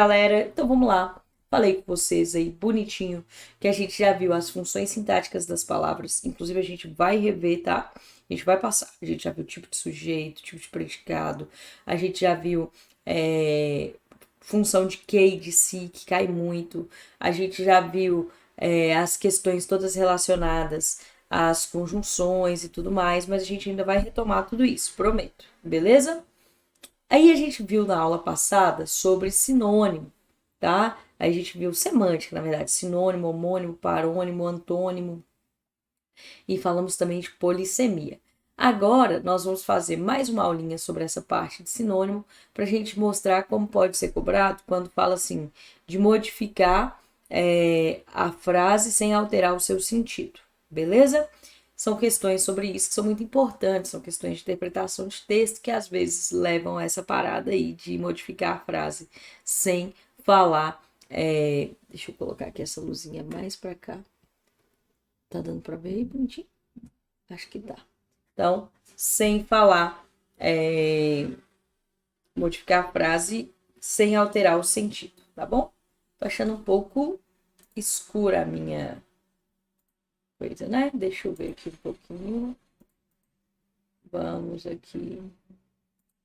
Galera, então vamos lá. Falei com vocês aí bonitinho que a gente já viu as funções sintáticas das palavras. Inclusive a gente vai rever, tá? A gente vai passar. A gente já viu tipo de sujeito, tipo de predicado. A gente já viu função de que e de si, que cai muito. A gente já viu as questões todas relacionadas às conjunções e tudo mais. Mas a gente ainda vai retomar tudo isso, prometo. Beleza? Aí a gente viu na aula passada sobre sinônimo, tá? Aí a gente viu semântica, na verdade, sinônimo, homônimo, parônimo, antônimo, e falamos também de polissemia. Agora nós vamos fazer mais uma aulinha sobre essa parte de sinônimo para a gente mostrar como pode ser cobrado quando fala assim de modificar a frase sem alterar o seu sentido, beleza? São questões sobre isso que são muito importantes, são questões de interpretação de texto que às vezes levam a essa parada aí de modificar a frase sem falar. Deixa eu colocar aqui essa luzinha mais para cá. Tá dando para ver aí bonitinho? Acho que dá. Então, sem falar, modificar a frase sem alterar o sentido, tá bom? Tô achando um pouco escura a minha coisa, né? Deixa eu ver aqui um pouquinho. Vamos aqui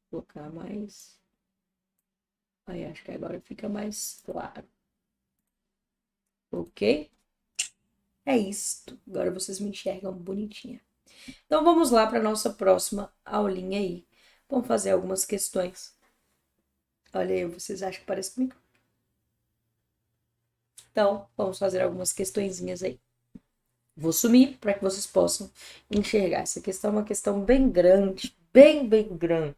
colocar mais. Aí acho que agora fica mais claro. Ok? É isso. Agora vocês me enxergam bonitinha. Então vamos lá para nossa próxima aulinha aí. Vamos fazer algumas questões. Olha aí, vocês acham que parece comigo? Então, vamos fazer algumas questõezinhas aí. Vou sumir para que vocês possam enxergar. Essa questão é uma questão bem grande, bem grande.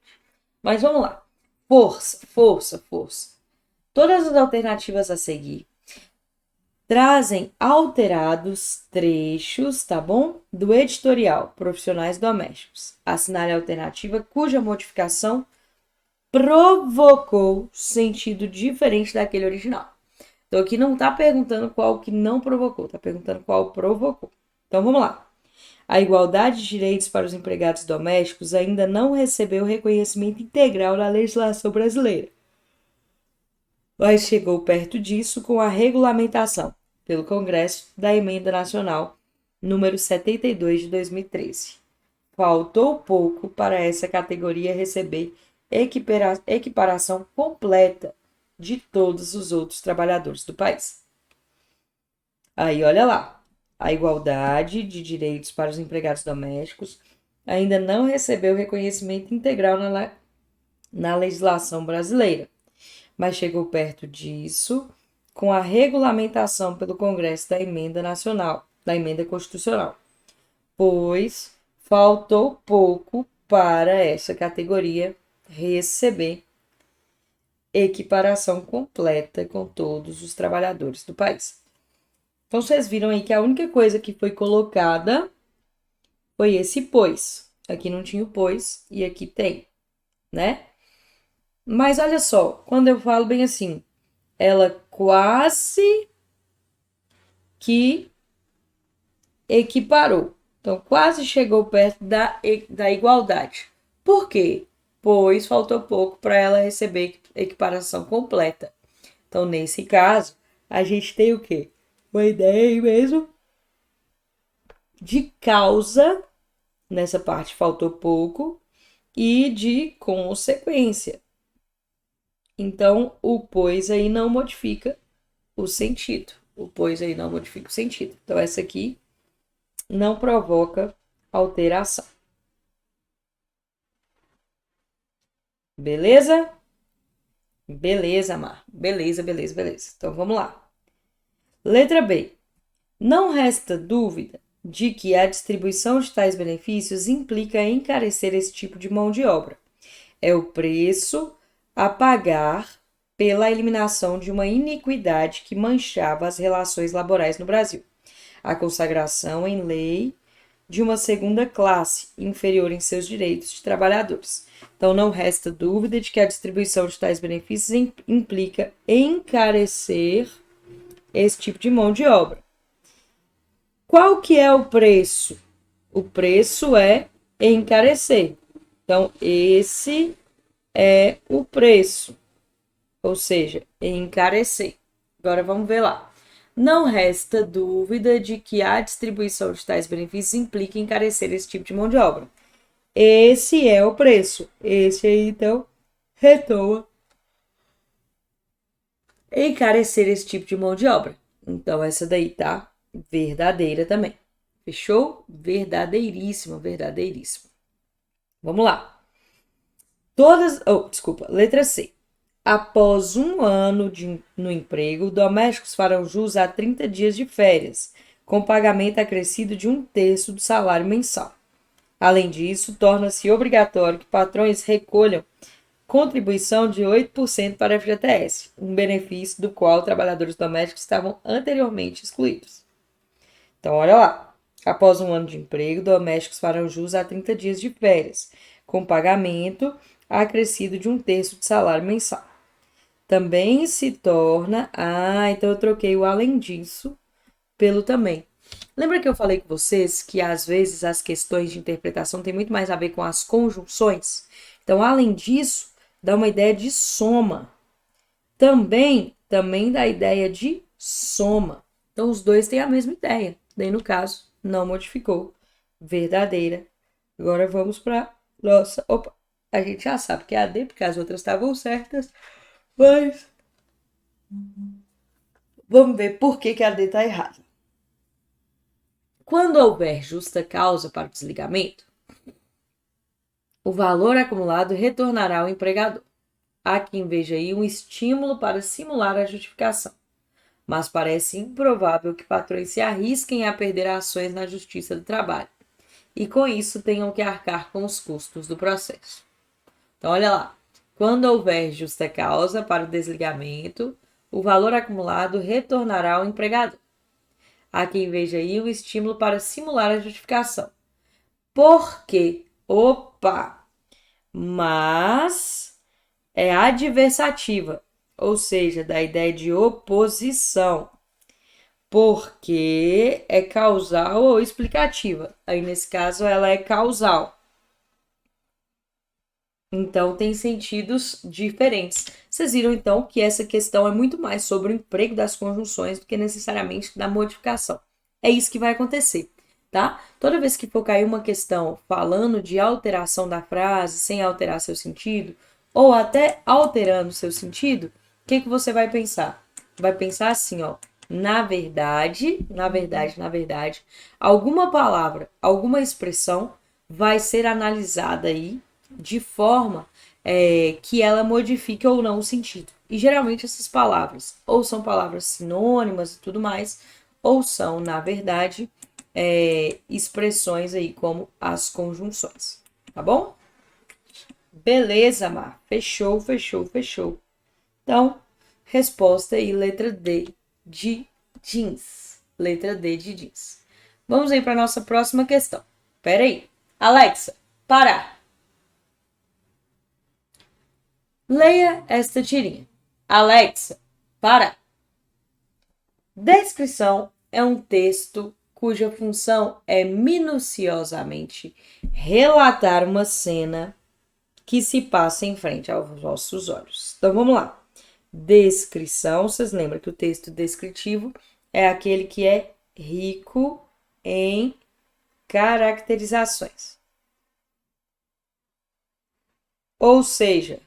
Mas vamos lá. Força, força, força. Todas as alternativas a seguir trazem alterados trechos, tá bom? Do editorial Profissionais Domésticos. Assinale a alternativa cuja modificação provocou sentido diferente daquele original. Então aqui não está perguntando qual que não provocou, está perguntando qual provocou. Então vamos lá. A igualdade de direitos para os empregados domésticos ainda não recebeu reconhecimento integral na legislação brasileira, mas chegou perto disso com a regulamentação pelo Congresso da Emenda Nacional número 72 de 2013. Faltou pouco para essa categoria receber equiparação completa de todos os outros trabalhadores do país. Aí, olha lá, a igualdade de direitos para os empregados domésticos ainda não recebeu reconhecimento integral na legislação brasileira, mas chegou perto disso com a regulamentação pelo Congresso da Emenda Nacional, da Emenda Constitucional, pois faltou pouco para essa categoria receber equiparação completa com todos os trabalhadores do país. Então, vocês viram aí que a única coisa que foi colocada foi esse pois. Aqui não tinha o pois e aqui tem, né? Mas olha só, quando eu falo bem assim, ela quase que equiparou. Então, quase chegou perto da igualdade. Por quê? Pois faltou pouco para ela receber equiparação completa. Então, nesse caso, a gente tem o quê? Uma ideia aí mesmo de causa, nessa parte faltou pouco, e de consequência. Então, o pois aí não modifica o sentido. O pois aí não modifica o sentido. Então, essa aqui não provoca alteração. Beleza? Beleza, Mar. Beleza. Então, vamos lá. Letra B. Não resta dúvida de que a distribuição de tais benefícios implica encarecer esse tipo de mão de obra. É o preço a pagar pela eliminação de uma iniquidade que manchava as relações laborais no Brasil. A consagração em lei de uma segunda classe, inferior em seus direitos de trabalhadores. Então, não resta dúvida de que a distribuição de tais benefícios implica encarecer esse tipo de mão de obra. Qual que é o preço? O preço é encarecer. Então, esse é o preço. ou seja, encarecer. Agora vamos ver lá. Não resta dúvida de que a distribuição de tais benefícios implica encarecer esse tipo de mão de obra. Esse é o preço. Esse aí, então, retoma encarecer esse tipo de mão de obra. Então, essa daí tá verdadeira também. Fechou? Verdadeiríssima, verdadeiríssima. Vamos lá. Letra C. Após um ano no emprego, domésticos farão jus a 30 dias de férias, com pagamento acrescido de 1/3 do salário mensal. Além disso, torna-se obrigatório que patrões recolham contribuição de 8% para a FGTS, um benefício do qual trabalhadores domésticos estavam anteriormente excluídos. Então, olha lá. Após um ano de emprego, domésticos farão jus a 30 dias de férias, com pagamento acrescido de 1/3 do salário mensal. Também se torna... então eu troquei o além disso pelo também. Lembra que eu falei com vocês que às vezes as questões de interpretação têm muito mais a ver com as conjunções? Então, além disso, dá uma ideia de soma. Também dá a ideia de soma. Então, os dois têm a mesma ideia. Daí, no caso, não modificou. Verdadeira. Agora vamos para nossa... Opa! A gente já sabe que é a D, porque as outras estavam certas. Mas vamos ver por que a D está errada. Quando houver justa causa para o desligamento, o valor acumulado retornará ao empregador. Há quem veja aí um estímulo para simular a justificação, mas parece improvável que patrões se arrisquem a perder ações na Justiça do Trabalho e com isso tenham que arcar com os custos do processo. Então, olha lá. Quando houver justa causa para o desligamento, o valor acumulado retornará ao empregador. Há quem veja aí um estímulo para simular a justificação. Por quê? Mas é adversativa, ou seja, da ideia de oposição. Porque é causal ou explicativa. Aí, nesse caso, ela é causal. Então, tem sentidos diferentes. Vocês viram, então, que essa questão é muito mais sobre o emprego das conjunções do que necessariamente da modificação. É isso que vai acontecer, tá? Toda vez que for cair uma questão falando de alteração da frase sem alterar seu sentido, ou até alterando seu sentido, o que você vai pensar? Vai pensar assim, ó. Na verdade, alguma palavra, alguma expressão vai ser analisada aí de forma que ela modifique ou não o sentido. E geralmente essas palavras ou são palavras sinônimas e tudo mais, ou são, na verdade, expressões aí como as conjunções. Tá bom? Beleza, Mar. Fechou. Então, resposta aí, letra D de jeans. Letra D de jeans. Vamos aí para nossa próxima questão. Pera aí. Alexa, parar. Leia esta tirinha. Alexa, para. Descrição é um texto cuja função é minuciosamente relatar uma cena que se passa em frente aos vossos olhos. Então, vamos lá. Descrição, vocês lembram que o texto descritivo é aquele que é rico em caracterizações. Ou seja,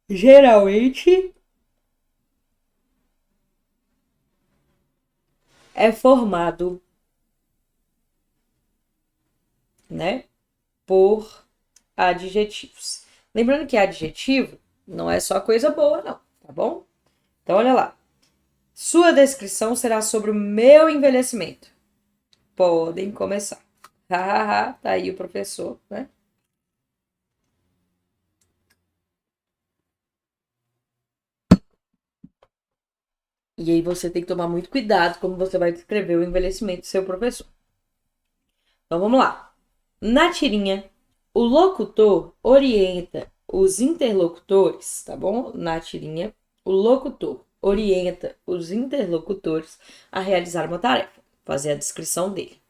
geralmente é formado, né, por adjetivos. Lembrando que adjetivo não é só coisa boa, não, tá bom? Então, olha lá. Sua descrição será sobre o meu envelhecimento. Podem começar. Hahaha, tá aí o professor, né? E aí você tem que tomar muito cuidado como você vai descrever o envelhecimento do seu professor. Então vamos lá. Na tirinha, o locutor orienta os interlocutores, tá bom? Na tirinha, o locutor orienta os interlocutores a realizar uma tarefa, fazer a descrição dele.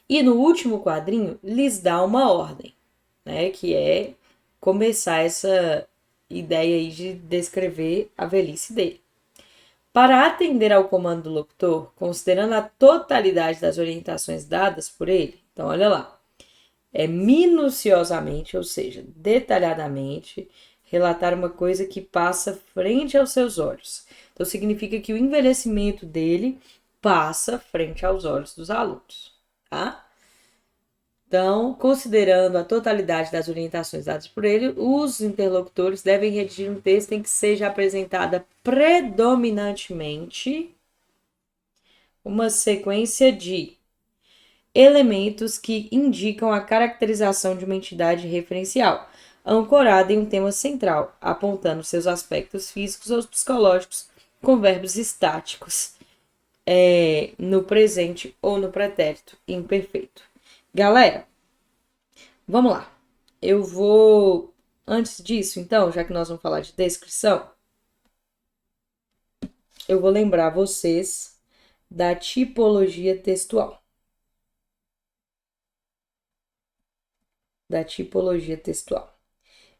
E no último quadrinho, lhes dá uma ordem, né? Que é começar essa ideia aí de descrever a velhice dele. Para atender ao comando do locutor, considerando a totalidade das orientações dadas por ele, então olha lá, é minuciosamente, ou seja, detalhadamente, relatar uma coisa que passa frente aos seus olhos. Então significa que o envelhecimento dele passa frente aos olhos dos alunos, tá? Então, considerando a totalidade das orientações dadas por ele, os interlocutores devem redigir um texto em que seja apresentada predominantemente uma sequência de elementos que indicam a caracterização de uma entidade referencial, ancorada em um tema central, apontando seus aspectos físicos ou psicológicos com verbos estáticos no presente ou no pretérito imperfeito. Galera, vamos lá. Eu vou, antes disso, então, já que nós vamos falar de descrição, eu vou lembrar vocês da tipologia textual.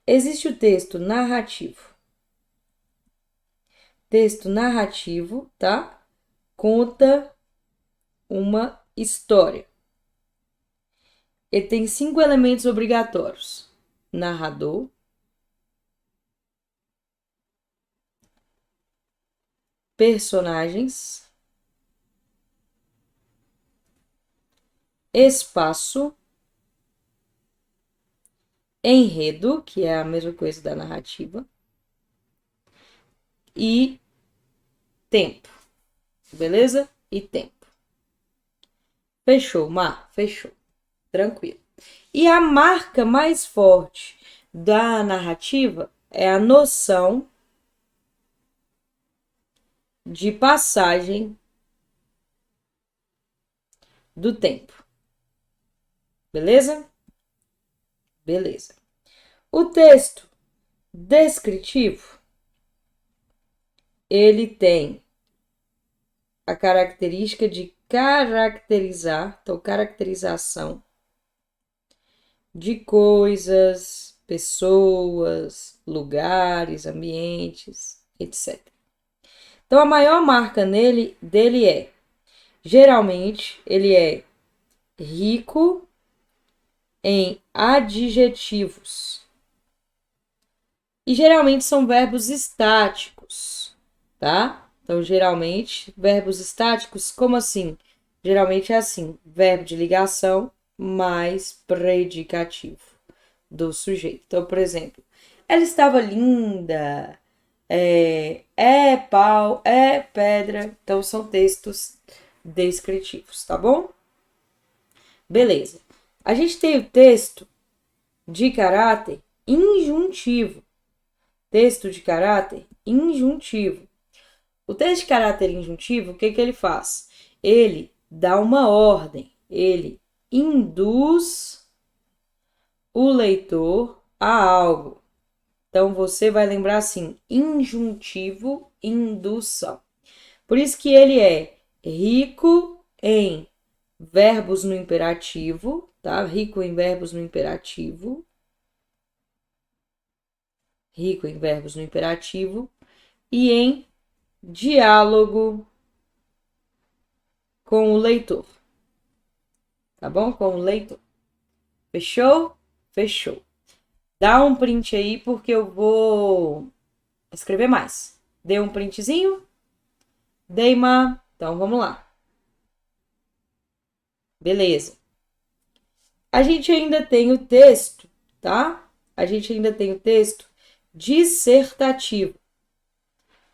Existe o texto narrativo. Texto narrativo, tá? Conta uma história. Ele tem 5 elementos obrigatórios: narrador, personagens, espaço, enredo, que é a mesma coisa da narrativa, e tempo. Beleza? E tempo. Fechou, Mar? Fechou. Tranquilo. E a marca mais forte da narrativa é a noção de passagem do tempo. Beleza? Beleza. O texto descritivo, ele tem a característica de caracterizar, então caracterização de coisas, pessoas, lugares, ambientes, etc. Então a maior marca dele é, geralmente, ele é rico em adjetivos. E geralmente são verbos estáticos, tá? Então, geralmente, verbos estáticos, como assim? Geralmente é assim, verbo de ligação mais predicativo do sujeito. Então, por exemplo, ela estava linda, pau, é pedra. Então, são textos descritivos, tá bom? Beleza. A gente tem o texto de caráter injuntivo. Texto de caráter injuntivo. O texto de caráter injuntivo, o que ele faz? Ele dá uma ordem, ele induz o leitor a algo. Então, você vai lembrar assim, injuntivo, indução. Por isso que ele é rico em verbos no imperativo, tá? Rico em verbos no imperativo. Rico em verbos no imperativo e em diálogo com o leitor. Tá bom? Com o leitor. Fechou? Fechou. Dá um print aí porque eu vou escrever mais. Deu um printzinho? Dei uma. Então vamos lá. Beleza. A gente ainda tem o texto, tá? A gente ainda tem o texto dissertativo.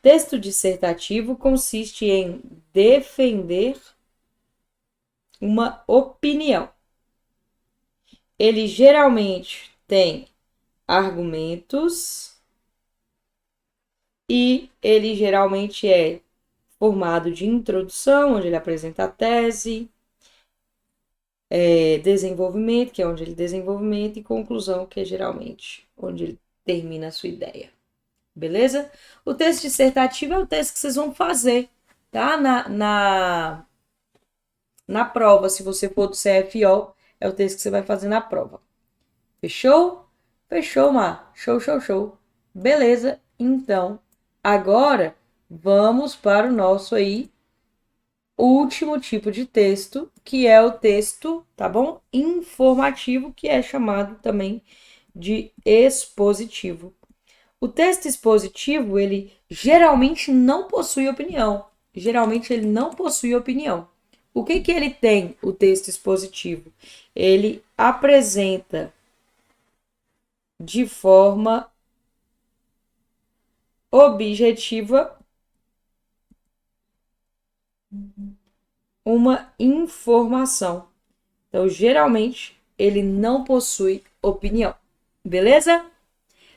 Texto dissertativo consiste em defender uma opinião. Ele geralmente tem argumentos e ele geralmente é formado de introdução, onde ele apresenta a tese, desenvolvimento, que é onde ele desenvolvimento, e conclusão, que é geralmente onde ele termina a sua ideia. Beleza? O texto dissertativo é o texto que vocês vão fazer, tá? Na prova, se você for do CFO, é o texto que você vai fazer na prova. Fechou? Fechou, Mar? Show, show, show. Beleza, então, agora vamos para o nosso aí último tipo de texto, que é o texto, tá bom? Informativo, que é chamado também de expositivo. O texto expositivo, ele geralmente não possui opinião. Geralmente ele não possui opinião. O que que ele tem, o texto expositivo? Ele apresenta de forma objetiva uma informação. Então, geralmente, ele não possui opinião. Beleza?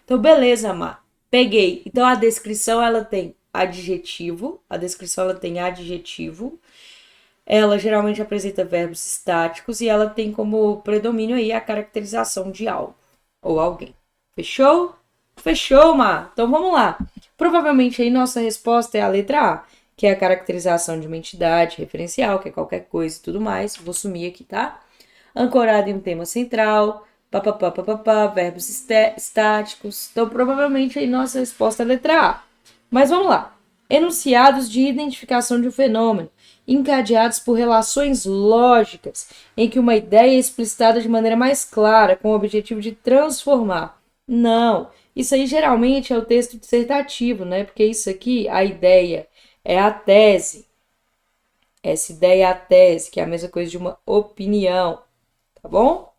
Então, beleza, Má. Peguei. Então, a descrição, ela tem adjetivo. A descrição, ela tem adjetivo. Ela geralmente apresenta verbos estáticos e ela tem como predomínio aí a caracterização de algo ou alguém. Fechou? Fechou, Má. Então, vamos lá. Provavelmente aí nossa resposta é a letra A, que é a caracterização de uma entidade referencial, que é qualquer coisa e tudo mais. Vou sumir aqui, tá? Ancorado em um tema central, papapá, verbos estáticos. Então, provavelmente aí nossa resposta é a letra A. Mas vamos lá. Enunciados de identificação de um fenômeno, encadeados por relações lógicas, em que uma ideia é explicitada de maneira mais clara, com o objetivo de transformar. Não, isso aí geralmente é o texto dissertativo, né? Porque isso aqui, a ideia, é a tese. Essa ideia é a tese, que é a mesma coisa de uma opinião, tá bom?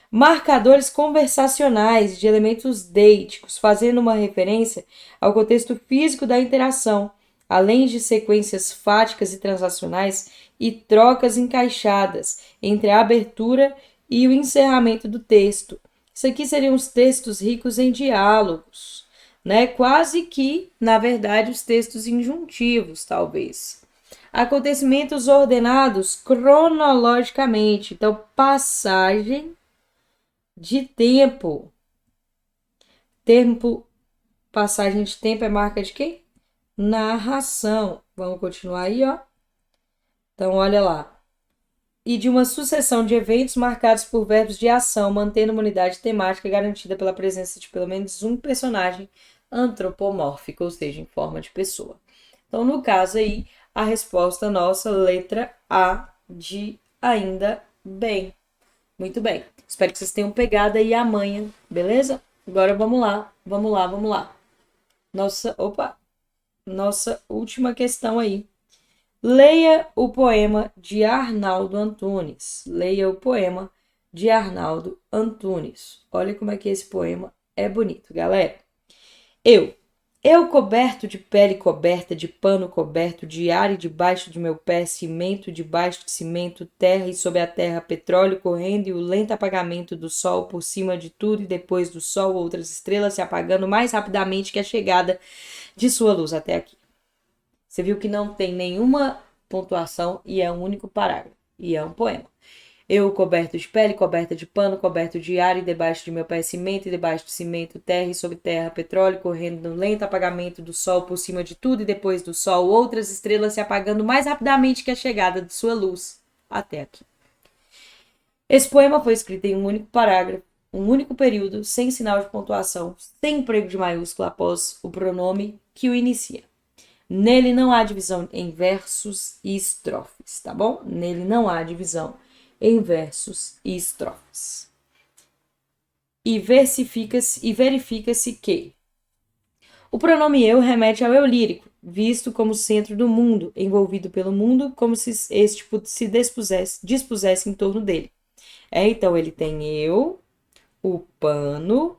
Marcadores conversacionais de elementos deíticos, fazendo uma referência ao contexto físico da interação, além de sequências fáticas e transacionais e trocas encaixadas entre a abertura e o encerramento do texto. Isso aqui seriam os textos ricos em diálogos, né? Quase que, na verdade, os textos injuntivos, talvez. Acontecimentos ordenados cronologicamente. Então, passagem de tempo. Tempo, passagem de tempo é marca de quê? Narração. Vamos continuar aí, ó. Então, olha lá. E de uma sucessão de eventos marcados por verbos de ação, mantendo uma unidade temática garantida pela presença de pelo menos um personagem antropomórfico, ou seja, em forma de pessoa. Então, no caso aí, a resposta nossa, letra A de ainda bem. Muito bem. Espero que vocês tenham pegado aí a manha, beleza? Agora vamos lá, vamos lá, vamos lá. Nossa última questão aí. Leia o poema de Arnaldo Antunes. Leia o poema de Arnaldo Antunes. Olha como é que esse poema é bonito, galera. Eu coberto de pele coberta, de pano coberto, de ar e debaixo de meu pé, cimento, debaixo de cimento, terra e sob a terra, petróleo correndo e o lento apagamento do sol por cima de tudo e depois do sol outras estrelas se apagando mais rapidamente que a chegada de sua luz até aqui. Você viu que não tem nenhuma pontuação e é um único parágrafo. E é um poema. Eu coberto de pele, coberta de pano, coberto de ar, e debaixo de meu pé cimento, e debaixo de cimento terra, e sob terra petróleo, correndo no lento apagamento do sol por cima de tudo, e depois do sol outras estrelas se apagando mais rapidamente que a chegada de sua luz até aqui. Esse poema foi escrito em um único parágrafo, um único período, sem sinal de pontuação, sem emprego de maiúscula após o pronome que o inicia. Nele não há divisão em versos e estrofes, tá bom? Nele não há divisão em versos e estrofes. E verifica-se que o pronome eu remete ao eu lírico, visto como centro do mundo, envolvido pelo mundo, como se este se dispusesse em torno dele. Então, ele tem eu, o pano,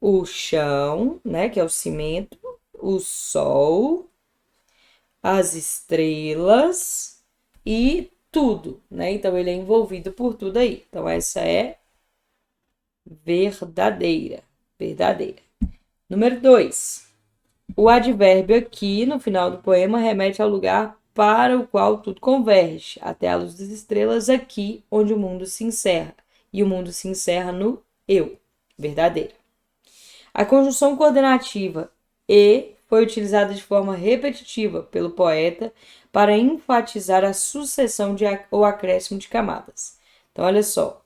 o chão, né, que é o cimento, o sol, as estrelas e tudo, né? Então, ele é envolvido por tudo aí. Então, essa é verdadeira. Número 2. O advérbio aqui, no final do poema, remete ao lugar para o qual tudo converge, até a luz das estrelas aqui, onde o mundo se encerra. E o mundo se encerra no eu, verdadeira. A conjunção coordenativa e foi utilizada de forma repetitiva pelo poeta para enfatizar a sucessão ou acréscimo de camadas. Então, olha só.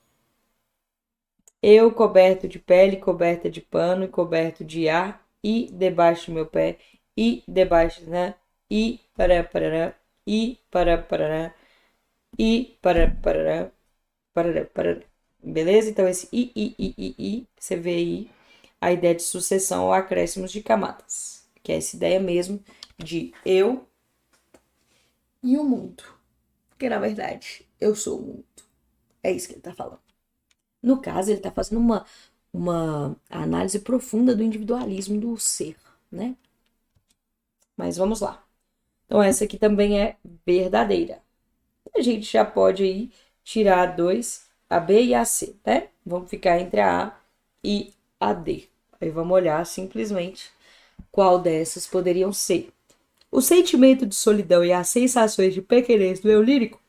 Eu coberto de pele, coberta de pano e coberto de ar, e debaixo do meu pé, e debaixo, né? E para parará, e para parará, e para parará, parará, parará. Beleza? Então esse I, você vê aí a ideia de sucessão ou acréscimos de camadas, que é essa ideia mesmo de eu e o mundo. Porque na verdade, eu sou o mundo. É isso que ele tá falando. No caso, ele tá fazendo uma análise profunda do individualismo do ser, né? Mas vamos lá. Então, essa aqui também é verdadeira. A gente já pode aí tirar a B e a C, né? Vamos ficar entre a A e a D. Aí vamos olhar simplesmente qual dessas poderiam ser. O sentimento de solidão e as sensações de pequenez do eu lírico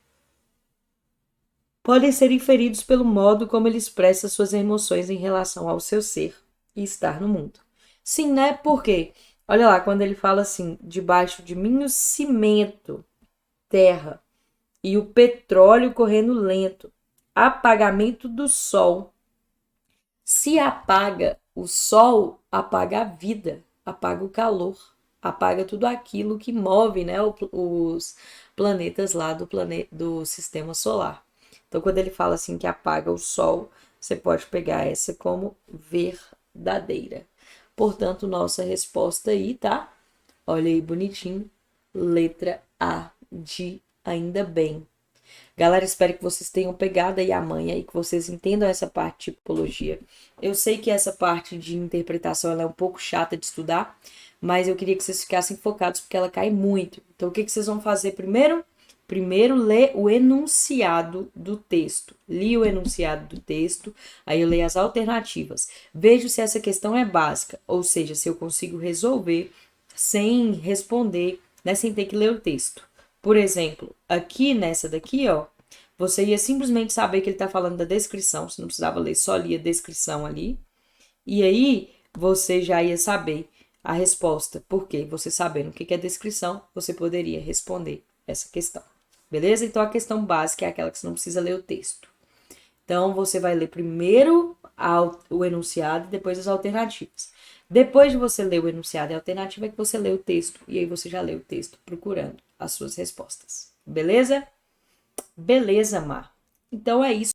podem ser inferidos pelo modo como ele expressa suas emoções em relação ao seu ser e estar no mundo. Sim, né? Por quê? Olha lá, quando ele fala assim, debaixo de mim o cimento, terra, e o petróleo correndo lento, apagamento do sol. Se apaga o sol, apaga a vida, apaga o calor, apaga tudo aquilo que move, né, os planetas lá do sistema solar. Então, quando ele fala assim que apaga o sol, você pode pegar essa como verdadeira. Portanto, nossa resposta aí, tá? Olha aí bonitinho. Letra A de ainda bem. Galera, espero que vocês tenham pegado aí a manha e que vocês entendam essa parte de tipologia. Eu sei que essa parte de interpretação ela é um pouco chata de estudar, mas eu queria que vocês ficassem focados porque ela cai muito. Então, o que vocês vão fazer primeiro? Primeiro, lê o enunciado do texto. Li o enunciado do texto, aí eu leio as alternativas. Vejo se essa questão é básica, ou seja, se eu consigo resolver sem responder, né, sem ter que ler o texto. Por exemplo, aqui nessa daqui, ó, você ia simplesmente saber que ele está falando da descrição, você não precisava ler, só lia a descrição ali. E aí você já ia saber a resposta, porque você sabendo o que é descrição, você poderia responder essa questão. Beleza? Então a questão básica é aquela que você não precisa ler o texto. Então você vai ler primeiro o enunciado e depois as alternativas. Depois de você ler o enunciado e a alternativa é que você lê o texto e aí você já lê o texto procurando as suas respostas. Beleza? Beleza, Mar. Então é isso.